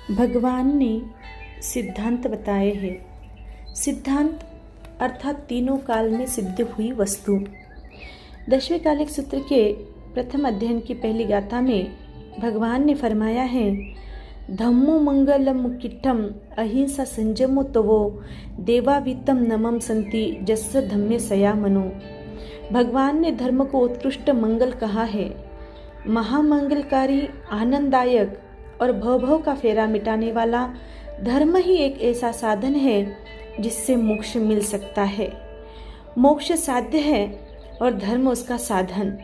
भगवान ने सिद्धांत बताए हैं। सिद्धांत अर्थात तीनों काल में सिद्ध हुई वस्तु। 10वें कालिक सूत्र के प्रथम अध्ययन की पहली गाथा में भगवान ने फरमाया है, धम्मो मंगलम मुकिट्ठम अहिंसा संजमो तवो देवावितम नमम संति जस्स धम्मे सया मनो। भगवान ने धर्म को उत्कृष्ट मंगल कहा है। महामंगलकारी, आनंददायक और भव का फेरा मिटाने वाला धर्म ही एक ऐसा साधन है जिससे मोक्ष मिल सकता है। मोक्ष साध्य है और धर्म उसका साधन।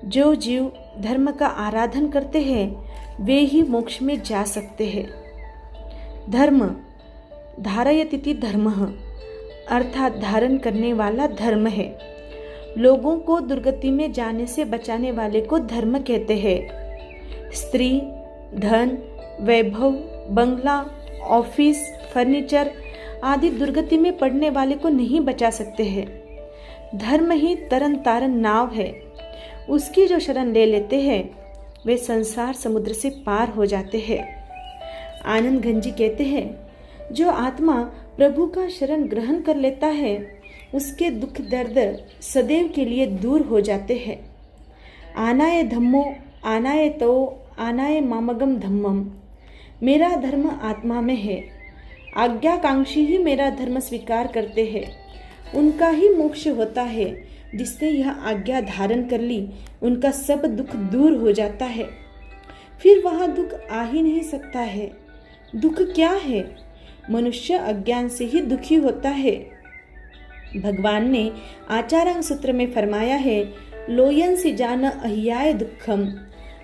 जो जीव धर्म का आराधन करते हैं वे ही मोक्ष में जा सकते हैं। धर्म धारयतीति धर्मः अर्थात धारण करने वाला धर्म है। लोगों को दुर्गति में जाने से बचाने वाले को धर्म कहते हैं। स्त्री, धन, वैभव, बंगला, ऑफिस, फर्नीचर आदि दुर्गति में पड़ने वाले को नहीं बचा सकते हैं। धर्म ही तरन तारन नाव है। उसकी जो शरण ले लेते हैं वे संसार समुद्र से पार हो जाते हैं। आनंद गंजी कहते हैं, जो आत्मा प्रभु का शरण ग्रहण कर लेता है उसके दुख दर्द सदैव के लिए दूर हो जाते हैं। आनाय धम्मो आनाय तो आनाय मामगम धम्मम। मेरा धर्म आत्मा में है। आज्ञाकांक्षी ही मेरा धर्म स्वीकार करते हैं। उनका ही मोक्ष होता है। जिसने यह आज्ञा धारण कर ली उनका सब दुख दूर हो जाता है। फिर वहाँ दुख आ ही नहीं सकता है। दुख क्या है? मनुष्य अज्ञान से ही दुखी होता है। भगवान ने आचारांग सूत्र में फरमाया है, लोयन सी जान अहियाय दुखम।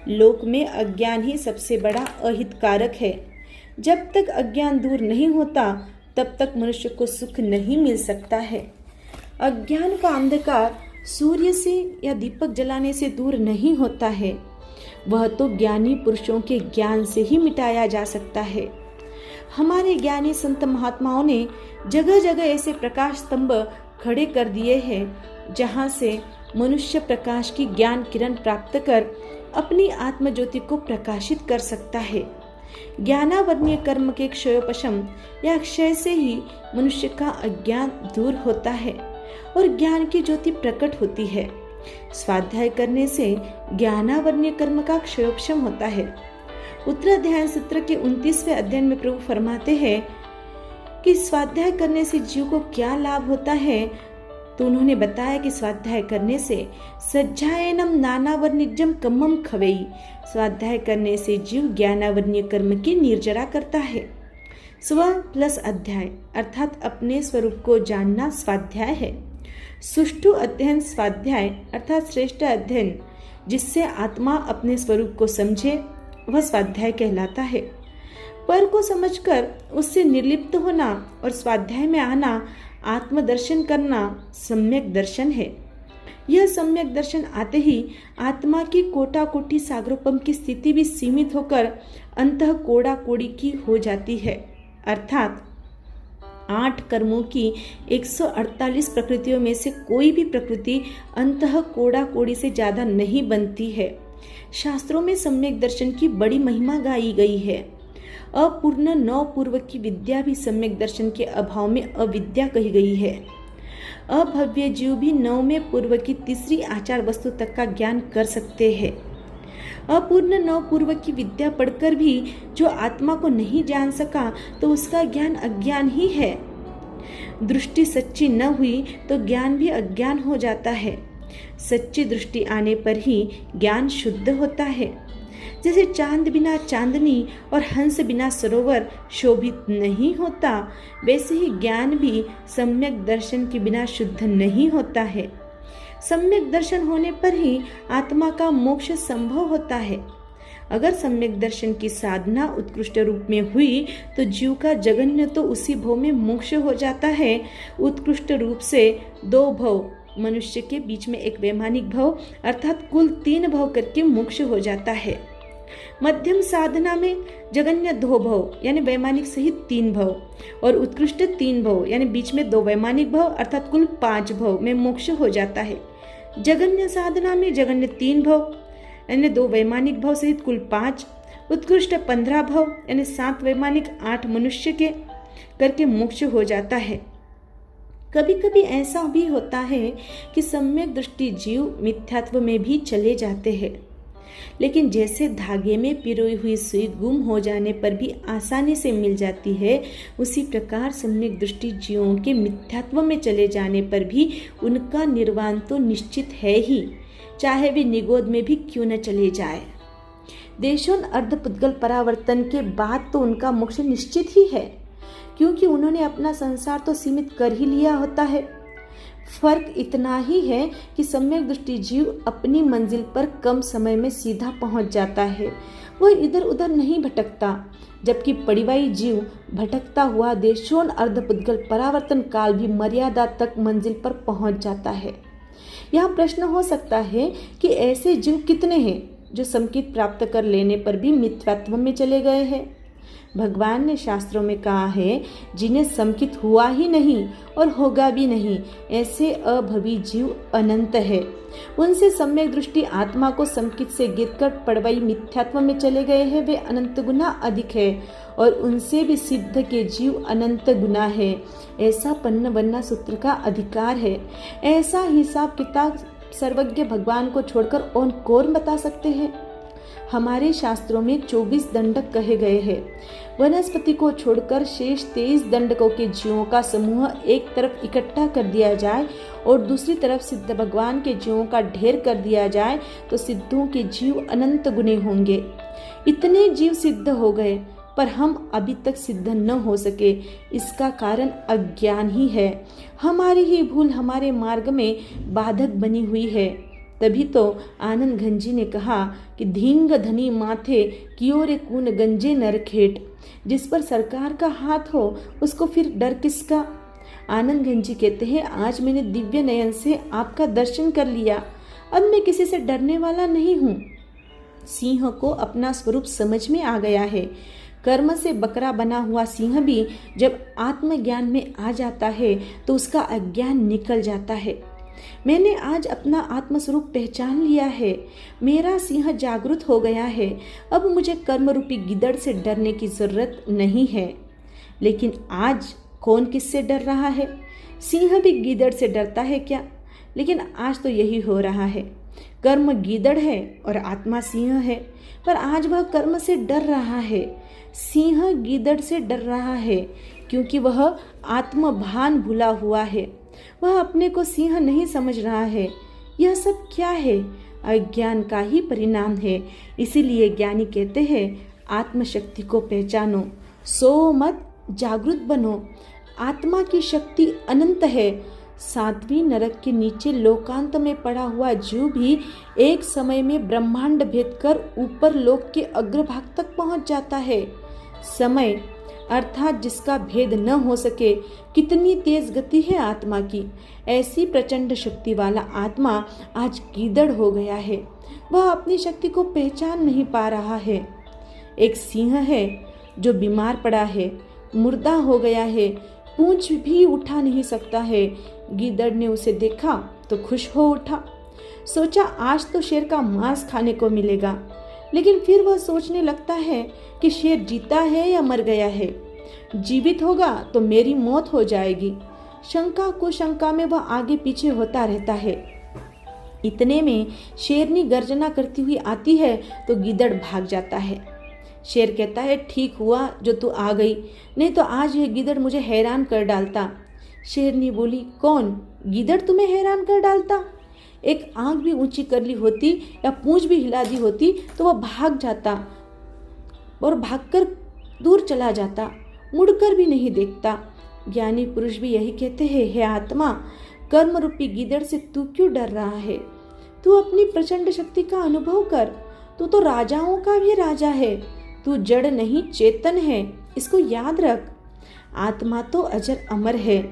लोक में अज्ञान ही सबसे बड़ा अहितकारक है। जब तक अज्ञान दूर नहीं होता तब तक मनुष्य को सुख नहीं मिल सकता है। अज्ञान का अंधकार सूर्य से या दीपक जलाने से दूर नहीं होता है। वह तो ज्ञानी पुरुषों के ज्ञान से ही मिटाया जा सकता है। हमारे ज्ञानी संत महात्माओं ने जगह जगह ऐसे प्रकाश स्तंभ खड़े कर दिए हैं जहाँ से मनुष्य प्रकाश की ज्ञान किरण प्राप्त कर अपनी आत्मज्योति को प्रकाशित कर सकता है। ज्ञानावर्णीय कर्म के क्षयोपशम या क्षय से ही मनुष्य का अज्ञान दूर होता है और ज्ञान की ज्योति प्रकट होती है। स्वाध्याय करने से ज्ञानावर्णीय कर्म का क्षयोपशम होता है। उत्तराध्याय सूत्र के 29वें अध्ययन में प्रभु फरमाते हैं कि स्वाध्याय करने से जीव को क्या लाभ होता है। तो उन्होंने बताया कि स्वाध्याय करने से सज्जायनम नानावर्णिजम कम्मम खवेई। स्वाध्याय करने से जीव ज्ञानावर्णीय कर्म की निर्जरा करता है। स्व प्लस अध्याय अर्थात अपने स्वरूप को जानना स्वाध्याय है। सुष्ठु अध्ययन स्वाध्याय अर्थात श्रेष्ठ अध्ययन जिससे आत्मा अपने स्वरूप को समझे वह स्वाध्याय कहलाता है। पर को समझकर उससे निर्लिप्त होना और स्वाध्याय में आना, आत्मदर्शन करना सम्यक दर्शन है। यह सम्यक दर्शन आते ही आत्मा की कोटा कोटि सागरोपम की स्थिति भी सीमित होकर अंतः कोड़ा कोड़ी की हो जाती है। अर्थात 8 कर्मों की 148 प्रकृतियों में से कोई भी प्रकृति अंतः कोड़ा कोड़ी से ज्यादा नहीं बनती है। शास्त्रों में सम्यक दर्शन की बड़ी महिमा गाई गई है। अपूर्ण 9 पूर्व की विद्या भी सम्यक दर्शन के अभाव में अविद्या कही गई है। अभव्य जीव भी 9वें पूर्व की तीसरी आचार वस्तु तक का ज्ञान कर सकते हैं। अपूर्ण 9 पूर्व की विद्या पढ़कर भी जो आत्मा को नहीं जान सका तो उसका ज्ञान अज्ञान ही है। दृष्टि सच्ची न हुई तो ज्ञान भी अज्ञान हो जाता है। सच्ची दृष्टि आने पर ही ज्ञान शुद्ध होता है। जैसे चांद बिना चांदनी और हंस बिना सरोवर शोभित नहीं होता, वैसे ही ज्ञान भी सम्यक दर्शन के बिना शुद्ध नहीं होता है। सम्यक दर्शन होने पर ही आत्मा का मोक्ष संभव होता है। अगर सम्यक दर्शन की साधना उत्कृष्ट रूप में हुई तो जीव का जगन्य तो उसी भव में मोक्ष हो जाता है। उत्कृष्ट रूप से 2 भव मनुष्य के बीच में एक वैमानिक भव अर्थात कुल 3 भव करके मोक्ष हो जाता है। मध्यम साधना में जगन्य 2 भव यानी वैमानिक सहित 3 भव और उत्कृष्ट 3 भव यानी बीच में 2 वैमानिक भव अर्थात कुल 5 भव में मोक्ष हो जाता है। जगन्य साधना में जगन्य 3 भव यानी 2 वैमानिक भव सहित कुल 5 उत्कृष्ट 15 भव यानी 7 वैमानिक 8 मनुष्य के करके मोक्ष हो जाता है। कभी कभी ऐसा भी होता है कि सम्यक दृष्टि जीव मिथ्यात्व में भी चले जाते हैं, लेकिन जैसे धागे में पिरोई हुई सुई गुम हो जाने पर भी आसानी से मिल जाती है, उसी प्रकार सम्यक दृष्टि जीवों के मिथ्यात्व में चले जाने पर भी उनका निर्वाण तो निश्चित है ही, चाहे वे निगोद में भी क्यों न चले जाए। देशोन अर्धपुद्गल परावर्तन के बाद तो उनका मोक्ष निश्चित ही है, क्योंकि उन्होंने अपना संसार तो सीमित कर ही लिया होता है। फर्क इतना ही है कि सम्यक दृष्टि जीव अपनी मंजिल पर कम समय में सीधा पहुंच जाता है, वह इधर उधर नहीं भटकता, जबकि पड़िवाई जीव भटकता हुआ देशोन अर्धपुद्गल परावर्तन काल भी मर्यादा तक मंजिल पर पहुंच जाता है। यहाँ प्रश्न हो सकता है कि ऐसे जीव कितने हैं जो समकित प्राप्त कर लेने पर भी मिथ्यात्व में चले गए हैं। भगवान ने शास्त्रों में कहा है, जिन्हें समकित हुआ ही नहीं और होगा भी नहीं, ऐसे अभवी जीव अनंत है। उनसे सम्यक दृष्टि आत्मा को समकित से गिरकर पड़वाई मिथ्यात्व में चले गए हैं, वे अनंत गुना अधिक है, और उनसे भी सिद्ध के जीव अनंत गुना है। ऐसा पन्नवन्ना सूत्र का अधिकार है। ऐसा हिसाब किताब सर्वज्ञ भगवान को छोड़कर और कौन बता सकते हैं। हमारे शास्त्रों में 24 दंडक कहे गए हैं। वनस्पति को छोड़कर शेष 23 दंडकों के जीवों का समूह एक तरफ इकट्ठा कर दिया जाए और दूसरी तरफ सिद्ध भगवान के जीवों का ढेर कर दिया जाए तो सिद्धों के जीव अनंत गुने होंगे। इतने जीव सिद्ध हो गए, पर हम अभी तक सिद्ध न हो सके। इसका कारण अज्ञान ही है। हमारी ही भूल हमारे मार्ग में बाधक बनी हुई है। तभी तो आनंद घंजी ने कहा कि धींग धनी माथे कियोरे कून गंजे नरखेट। जिस पर सरकार का हाथ हो उसको फिर डर किसका। आनंद घंजी कहते हैं, आज मैंने दिव्य नयन से आपका दर्शन कर लिया, अब मैं किसी से डरने वाला नहीं हूँ। सिंह को अपना स्वरूप समझ में आ गया है। कर्म से बकरा बना हुआ सिंह भी जब आत्मज्ञान में आ जाता है तो उसका अज्ञान निकल जाता है। मैंने आज अपना आत्मस्वरूप पहचान लिया है। मेरा सिंह जागृत हो गया है। अब मुझे कर्म रूपी गिदड़ से डरने की जरूरत नहीं है। लेकिन आज कौन किससे डर रहा है? सिंह भी गिदड़ से डरता है क्या? लेकिन आज तो यही हो रहा है। कर्म गिदड़ है और आत्मा सिंह है, पर आज वह कर्म से डर रहा है। सिंह गिदड़ से डर रहा है क्योंकि वह आत्मभान भूला हुआ है। वह अपने को सिंह नहीं समझ रहा है। यह सब क्या है? अज्ञान का ही परिणाम है। इसीलिए ज्ञानी कहते हैं, आत्मशक्ति को पहचानो, सो मत जागृत बनो। आत्मा की शक्ति अनंत है। 7वीं नरक के नीचे लोकांत में पड़ा हुआ जीव भी एक समय में ब्रह्मांड भेद कर ऊपर लोक के अग्रभाग तक पहुंच जाता है। समय अर्थात जिसका भेद न हो सके, कितनी तेज गति है आत्मा की। ऐसी प्रचंड शक्ति वाला आत्मा आज गिदड़ हो गया है। वह अपनी शक्ति को पहचान नहीं पा रहा है। एक सिंह है जो बीमार पड़ा है, मुर्दा हो गया है, पूंछ भी उठा नहीं सकता है। गिदड़ ने उसे देखा तो खुश हो उठा। सोचा आज तो शेर का मांस खाने को मिलेगा। लेकिन फिर वह सोचने लगता है कि शेर जीता है या मर गया है। जीवित होगा तो मेरी मौत हो जाएगी। शंका कुशंका में वह आगे पीछे होता रहता है। इतने में शेरनी गर्जना करती हुई आती है तो गिदड़ भाग जाता है। शेर कहता है, ठीक हुआ जो तू आ गई, नहीं तो आज यह गिदड़ मुझे हैरान कर डालता। शेरनी बोली, कौन? गिदड़ तुम्हें हैरान कर डालता? एक आंख भी ऊंची कर ली होती या पूंछ भी हिला दी होती तो वह भाग जाता और भागकर दूर चला जाता, मुड़कर भी नहीं देखता। ज्ञानी पुरुष भी यही कहते हैं, हे आत्मा, कर्म रूपी गिदड़ से तू क्यों डर रहा है? तू अपनी प्रचंड शक्ति का अनुभव कर। तू तो राजाओं का भी राजा है। तू जड़ नहीं चेतन है, इसको याद रख। आत्मा तो अजर अमर है।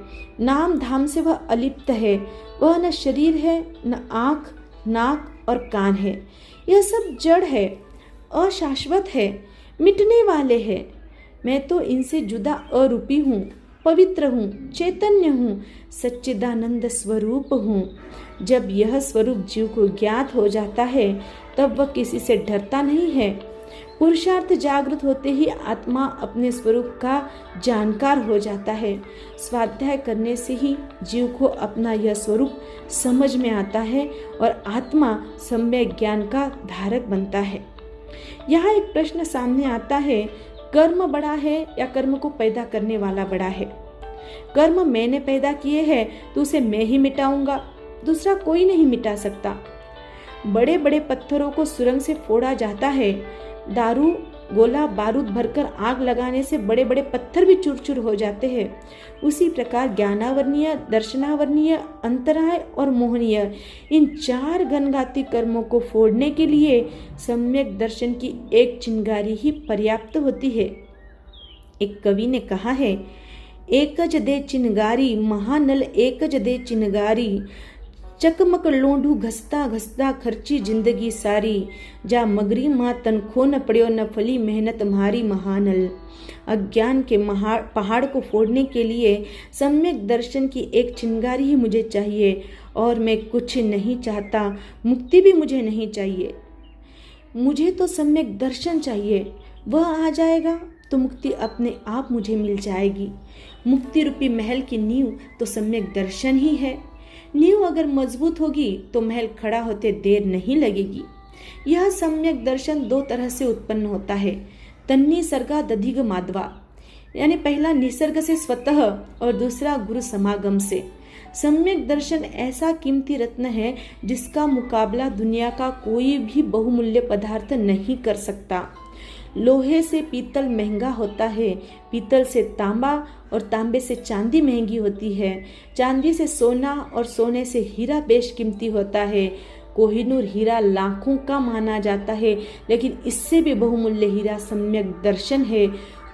नाम धाम से वह अलिप्त है। वह न शरीर है, न आँख, नाक और कान है। यह सब जड़ है, अशाश्वत है, मिटने वाले हैं। मैं तो इनसे जुदा अरूपी हूँ, पवित्र हूँ, चैतन्य हूँ, सच्चिदानंद स्वरूप हूँ। जब यह स्वरूप जीव को ज्ञात हो जाता है तब वह किसी से डरता नहीं है। पुरुषार्थ जागृत होते ही आत्मा अपने स्वरूप का जानकार हो जाता है। स्वाध्याय करने से ही जीव को अपना यह स्वरूप समझ में आता है और आत्मा सम्यक ज्ञान का धारक बनता है। यहाँ एक प्रश्न सामने आता है, कर्म बड़ा है या कर्म को पैदा करने वाला बड़ा है? कर्म मैंने पैदा किए हैं तो उसे मैं ही मिटाऊंगा, दूसरा कोई नहीं मिटा सकता। बड़े बड़े पत्थरों को सुरंग से फोड़ा जाता है, दारू गोला बारूद भरकर आग लगाने से बड़े बड़े पत्थर भी चूर-चूर हो जाते हैं। उसी प्रकार ज्ञानावरणीय, दर्शनावरणीय, अंतराय और मोहनीय इन 4 घनघाती कर्मों को फोड़ने के लिए सम्यक दर्शन की एक चिंगारी ही पर्याप्त होती है। एक कवि ने कहा है, एकज दे चिंगारी महानल एकज दे चिंगारी, चकमक लोंढू घसता घसता खर्ची जिंदगी सारी, जा मगरी माँ तनखो न पड़ियो न फली मेहनत म्हारी महानल। अज्ञान के पहाड़ को फोड़ने के लिए सम्यक दर्शन की एक चिंगारी ही मुझे चाहिए और मैं कुछ नहीं चाहता, मुक्ति भी मुझे नहीं चाहिए। मुझे तो सम्यक दर्शन चाहिए, वह आ जाएगा तो मुक्ति अपने आप मुझे मिल जाएगी। मुक्ति रूपी महल की नींव तो सम्यक दर्शन ही है। नींव अगर मजबूत होगी तो महल खड़ा होते देर नहीं लगेगी। यह सम्यक दर्शन 2 तरह से उत्पन्न होता है, तन्नी सर्गा दधिग माधवा, यानी पहला निसर्ग से स्वतः और दूसरा गुरु समागम से। सम्यक दर्शन ऐसा कीमती रत्न है जिसका मुकाबला दुनिया का कोई भी बहुमूल्य पदार्थ नहीं कर सकता। लोहे से पीतल महंगा होता है, पीतल से तांबा और तांबे से चांदी महंगी होती है, चांदी से सोना और सोने से हीरा बेशकीमती होता है। कोहिनूर हीरा लाखों का माना जाता है, लेकिन इससे भी बहुमूल्य हीरा सम्यक दर्शन है।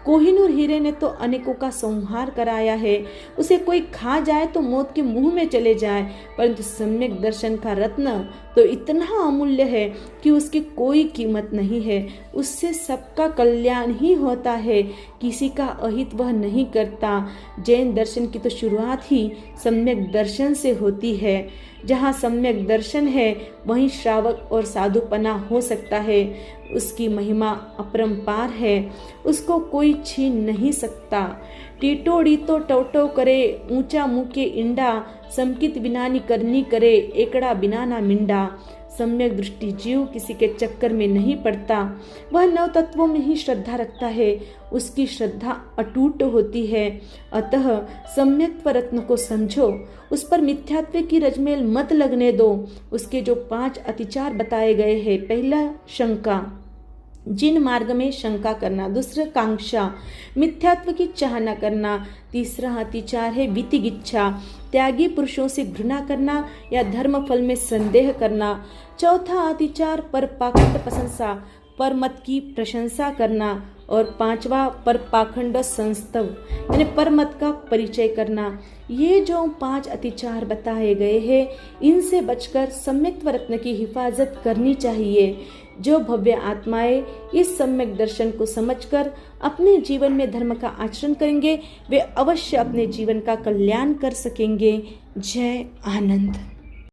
कोहिनूर हीरे ने तो अनेकों का संहार कराया है, उसे कोई खा जाए तो मौत के मुंह में चले जाए, परंतु सम्यक दर्शन का रत्न तो इतना अमूल्य है कि उसकी कोई कीमत नहीं है। उससे सबका कल्याण ही होता है, किसी का अहित वह नहीं करता। जैन दर्शन की तो शुरुआत ही सम्यक दर्शन से होती है। जहाँ सम्यक दर्शन है वहीं श्रावक और साधुपना हो सकता है। उसकी महिमा अपरंपार है, उसको कोई छीन नहीं सकता। टीटोड़ी तो टवटव करे, ऊंचा मुके इंडा, समकित बिनानी करनी करे, एकड़ा बिना ना मिंडा। सम्यक दृष्टि जीव किसी के चक्कर में नहीं पड़ता, वह 9 तत्वों में ही श्रद्धा रखता है, उसकी श्रद्धा अटूट होती है। अतः सम्यक्त्व रत्न को समझो, उस पर मिथ्यात्व की रजमेल मत लगने दो। उसके जो 5 अतिचार बताए गए हैं, पहला शंका, जिन मार्ग में शंका करना, दूसरा कांक्षा, मिथ्यात्व की चाहना करना, तीसरा अतिचार है वितिगिच्छा, त्यागी पुरुषों से घृणा करना या धर्म फल में संदेह करना, चौथा अतिचार पर पाखंड प्रशंसा, पर मत की प्रशंसा करना, और 5वां पर पाखंड संस्तव, यानी पर मत का परिचय करना। ये जो 5 अतिचार बताए गए हैं, इनसे बचकर सम्यक्त्व रत्न की हिफाजत करनी चाहिए। जो भव्य आत्माएं इस सम्यक दर्शन को समझकर अपने जीवन में धर्म का आचरण करेंगे, वे अवश्य अपने जीवन का कल्याण कर सकेंगे। जय आनंद।